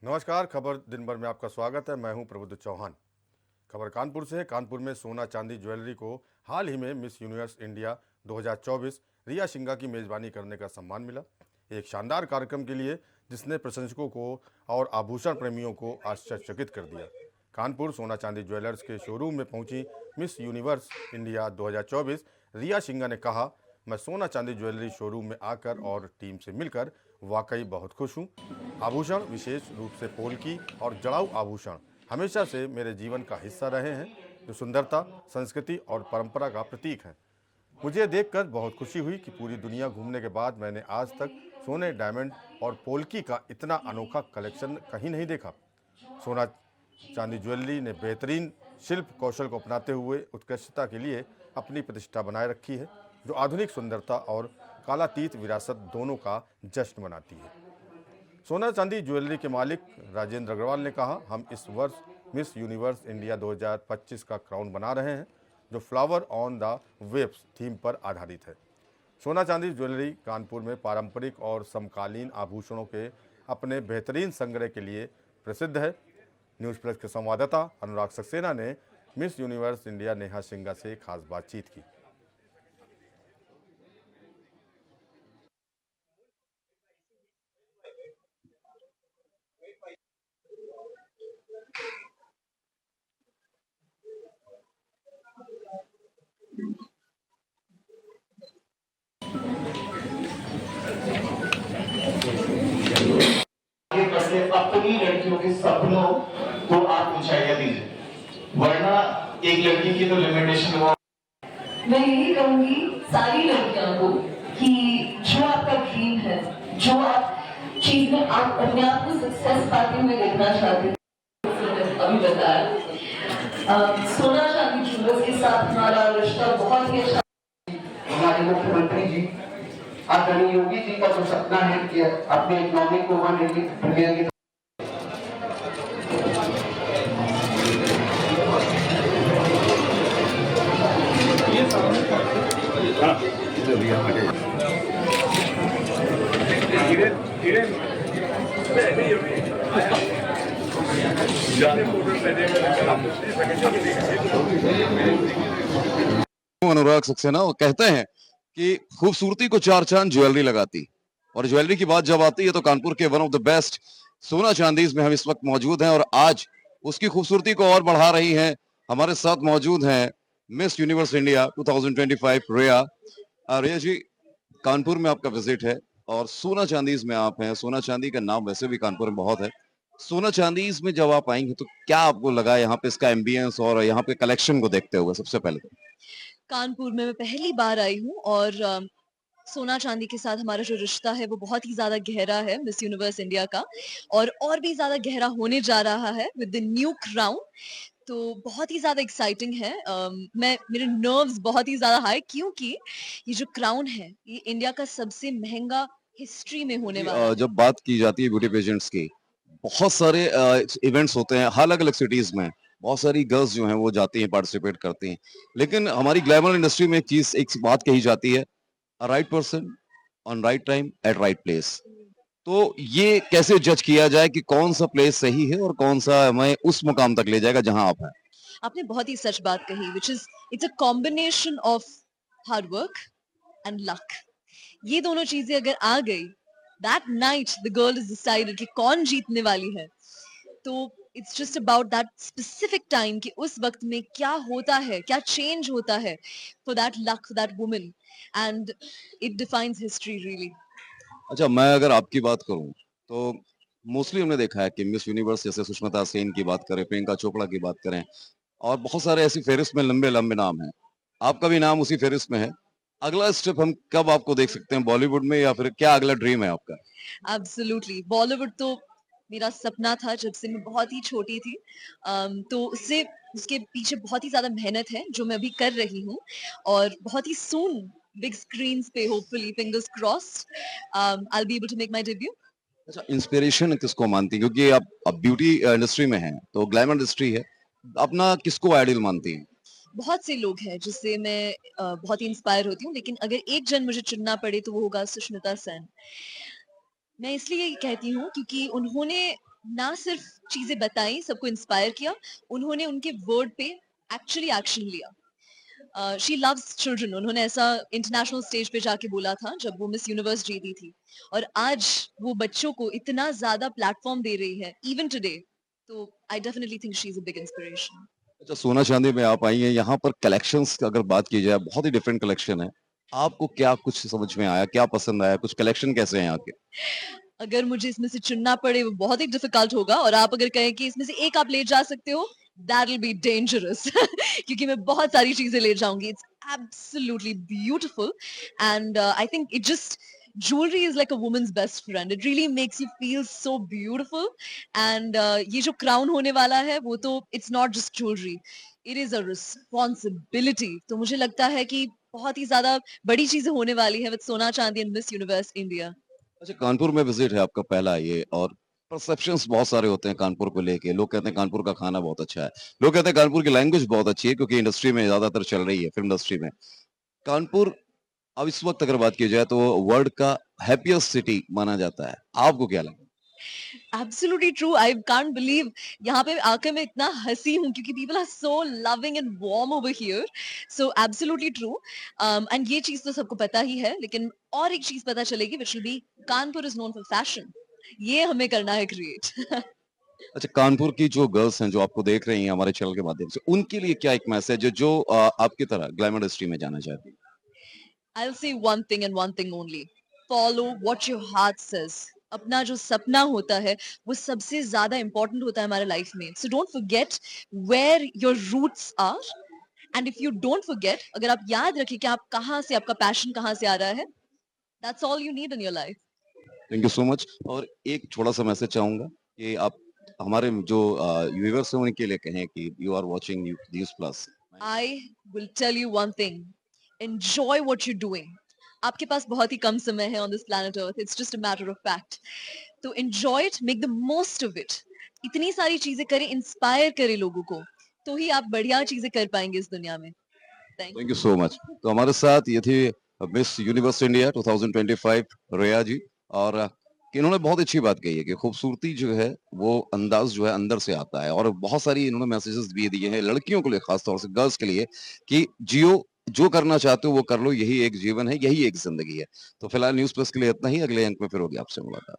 नमस्कार। खबर दिन भर में आपका स्वागत है। मैं हूं प्रबुद्ध चौहान। खबर कानपुर से है। कानपुर में सोना चांदी ज्वेलरी को हाल ही में मिस यूनिवर्स इंडिया 2024 रिया सिंघा की मेजबानी करने का सम्मान मिला। एक शानदार कार्यक्रम के लिए जिसने प्रशंसकों को और आभूषण प्रेमियों को आश्चर्यचकित कर दिया। कानपुर सोना चांदी ज्वेलर्स के शोरूम में पहुंची मिस यूनिवर्स इंडिया 2024 रिया सिंघा ने कहा, मैं सोना चांदी ज्वेलरी शोरूम में आकर और टीम से मिलकर वाकई बहुत खुश हूँ। आभूषण, विशेष रूप से पोल्की और जड़ाऊ आभूषण हमेशा से मेरे जीवन का हिस्सा रहे हैं, जो सुंदरता, संस्कृति और परंपरा का प्रतीक हैं। मुझे देखकर बहुत खुशी हुई कि पूरी दुनिया घूमने के बाद मैंने आज तक सोने, डायमंड और पोल्की का इतना अनोखा कलेक्शन कहीं नहीं देखा। सोना चांदी ज्वेलरी ने बेहतरीन शिल्प कौशल को अपनाते हुए उत्कृष्टता के लिए अपनी प्रतिष्ठा बनाए रखी है, जो आधुनिक सुंदरता और कालातीत विरासत दोनों का जश्न मनाती है। सोना चांदी ज्वेलरी के मालिक राजेंद्र अग्रवाल ने कहा, हम इस वर्ष मिस यूनिवर्स इंडिया 2025 का क्राउन बना रहे हैं, जो flower on the waves theme पर आधारित है। सोना चांदी ज्वेलरी कानपुर में पारंपरिक और समकालीन आभूषणों के अपने बेहतरीन संग्रह के लिए प्रसिद्ध है। न्यूज़ प्लस के संवाददाता अनुराग सक्सेना ने miss universe India Neha Singha से खास बातचीत की। आगे बढ़ते अपनी लड़कियों के सपनों को आप ऊंचाइयां दीजिए, वरना एक लड़की की तो लिमिटेशन वो। मैं यही कहूंगी सारी लड़कियों को कि जो आपका ड्रीम है, जो आप चीज में आप अपने आप को सक्सेस पाते हुए देखना चाहते हैं, अभी बताया सोना चांदी ज्वेलर्स के साथ हमारा रिश्ता बहुत ही अच्छा। हमारे मुख्यमंत्री जी आदरणीय योगी जी का जो सपना है कि अपने इकोनॉमी को दुनिया की अनुराग सक्सेना वो कहते हैं कि खूबसूरती को चार चांद ज्वेलरी लगाती, और ज्वेलरी की बात जब आती है तो कानपुर के वन ऑफ द बेस्ट सोना चांदीज में हम इस वक्त मौजूद हैं और आज उसकी खूबसूरती को और बढ़ा रही हैं। हमारे साथ मौजूद हैं मिस यूनिवर्स इंडिया 2025 रिया। रिया जी, कानपुर में आपका विजिट है और सोना चांदीज में आप हैं। सोना चांदी का नाम वैसे भी कानपुर में बहुत है। सोना चांदीज में जब आप आएंगे तो क्या आपको लगा यहाँ पे इसका एम्बियंस और यहाँ पे कलेक्शन को देखते हुए? सबसे पहले तो कानपुर में मैं पहली बार आई हूँ और सोना चांदी के साथ हमारा जो रिश्ता है वो बहुत ही ज्यादा गहरा है मिस यूनिवर्स इंडिया का, और भी ज्यादा गहरा होने जा रहा है विद द न्यू क्राउन। तो बहुत ही ज्यादा एक्साइटिंग है। मैं मेरे नर्व्स बहुत ही ज्यादा हाई, क्योंकि ये जो क्राउन है ये इंडिया का सबसे महंगा हिस्ट्री में होने वाला है। जब बात की जाती है ब्यूटी पेजेंट्स की, बहुत सारे इवेंट्स होते हैं अलग अलग सिटीज में। बहुत सारी गर्ल्स जो हैं वो जाती हैं, पार्टिसिपेट करती हैं, लेकिन हमारी ग्लैमर इंडस्ट्री में एक बात कही जाती है, right person on right time at right place. तो ये कैसे जज किया जाए कि कौन सा प्लेस सही है और कौन सा हमें उस मुकाम तक ले जाएगा जहां आप हैं? आपने बहुत ही सच बात कही, which is it's a combination of hard work and luck. ये दोनों चीजें अगर आ गई, that night the girl is decided कि कौन जीतने वाली है। तो it's just about that specific time कि उस वक्त में क्या होता है, क्या चेंज होता है for that luck, for that woman, and it defines history really. अच्छा, मैं अगर आपकी बात करूं तो मोस्टली हमने देखा है कि मिस यूनिवर्स जैसे सुष्मिता सेन की बात करें, प्रियंका चोपड़ा की बात करें, और बहुत सारे ऐसी फेरिस्त में लंबे लंबे नाम हैं। आपका भी नाम उसी फेरिस्त में है। अगला स्टेप हम कब आपको देख सकते हैं, बॉलीवुड में, या फिर क्या अगला ड्रीम है आपका? एब्सोल्युटली, बॉलीवुड तो मेरा सपना था जब से मैं बहुत ही छोटी थी। तो उसके पीछे बहुत ही ज्यादा मेहनत है जो मैं अभी कर रही हूँ, और बहुत ही सून बिग स्क्रीन्स पे, hopefully, fingers crossed, I will be able to make my debut. अच्छा, इंस्पिरेशन किसको मानती हैं, क्योंकि आप अब ब्यूटी इंडस्ट्री में हैं तो ग्लैमर इंडस्ट्री है, अपना किसको आइडियल मानती हैं? बहुत से लोग हैं जिससे मैं बहुत ही इंस्पायर होती हूँ, लेकिन अगर एक जन मुझे चुनना पड़े तो वो होगा सुष्मिता सेन। मैं इसलिए कहती हूँ क्योंकि उन्होंने ना सिर्फ चीजें बताई, सबको इंस्पायर किया, उन्होंने उनके वर्ड पे एक्चुअली एक्शन लिया। शी लव्स चिल्ड्रन, उन्होंने ऐसा इंटरनेशनल स्टेज पे जाके बोला था जब वो मिस यूनिवर्स जीती थी, और आज वो बच्चों को इतना ज्यादा प्लेटफॉर्म दे रही है इवन टुडे। तो I definitely think she is a big inspiration. अच्छा, सोना चांदी में आप आई हैं, यहाँ पर कलेक्शंस की अगर बात की जाए बहुत ही डिफरेंट कलेक्शन है। आपको क्या कुछ समझ में आया, क्या पसंद आया, कुछ कलेक्शन कैसे हैं यहाँ के? अगर मुझे इसमें से चुनना पड़े वो बहुत ही डिफिकल्ट होगा, और आप अगर कहें कि इसमें से एक आप ले जा सकते हो, दैट विल बी डेंजरस क्योंकि मैं बहुत सारी चीजें ले जाऊंगी। It's absolutely beautiful, and I think it just jewelry is like a woman's best friend. It really makes you feel so beautiful, and ये जो crown होने वाला है वो तो it's not just jewelry, it is a responsibility. तो मुझे लगता है कि बहुत ही ज्यादा बड़ी चीजें होने वाली है with सोना चांदी एंड मिस यूनिवर्स इंडिया। अच्छा, कानपुर में विजिट है आपका पहला ये, और परसेप्शंस बहुत सारे होते हैं कानपुर को लेके। लोग कहते हैं कानपुर का खाना बहुत अच्छा है, लोग कहते हैं कानपुर की लैंग्वेज बहुत अच्छी है, क्योंकि इंडस्ट्री में ज्यादातर चल रही है, फिल्म इंडस्ट्री में। कानपुर अब इस वक्त अगर बात की जाए तो वर्ल्ड का हैप्पीएस्ट सिटी माना जाता है। आपको क्या लगता है? Absolutely true. I can't believe यहाँ पे आकर मैं इतना हंसी हूँ क्योंकि people are so loving and warm over here. So absolutely true. And ये चीज तो सबको पता ही है, लेकिन और एक चीज पता चलेगी which will be Kanpur is known for fashion. ये हमें करना है create. अच्छा, कानपुर की जो गर्ल्स हैं जो आपको देख रही हैं हमारे चैनल के माध्यम से, उनके लिए क्या एक मैसेज है जो आपकी तरह ग्लैमर इंडस्ट्री में जाना चाहती है? I'll say one thing and one thing only. Follow what your heart says. अपना जो सपना होता है वो सबसे ज्यादा इंपॉर्टेंट होता है हमारे लाइफ में. So don't forget where your roots are. And if you don't forget, अगर आप याद रखें कि आप कहाँ से, आपका पैशन कहाँ से आ रहा है, that's all you need in your life. Thank you so much. और एक छोटा सा मैसेज चाहूंगा कि आप हमारे जो व्यूअर्स हैं उनके लिए कहें कि you are watching News Plus. I will tell you one thing. Enjoy what you're doing. आपके पास बहुत ही कम समय है on this planet Earth. It's just a matter of fact. तो enjoy it, make the most of it. इतनी सारी चीजें करें, inspire करें लोगों को, तो ही आप बढ़िया चीजें कर पाएंगे इस दुनिया में. Thank thank you so much. तो हमारे साथ ये थी मिस यूनिवर्स इंडिया 2025 रेया जी, और इन्होंने बहुत अच्छी बात कही है कि खूबसूरती जो है वो अंदाज जो है अंदर से आता है, और बहुत सारी इन्होंने मैसेजेस भी दिए हैं लड़कियों के लिए, खासतौर से गर्ल्स के लिए, कि जियो, जो करना चाहते हो वो कर लो, यही एक जीवन है, यही एक जिंदगी है। तो फिलहाल न्यूज़ प्लस के लिए इतना ही, अगले अंक में फिर होगी आपसे मुलाकात।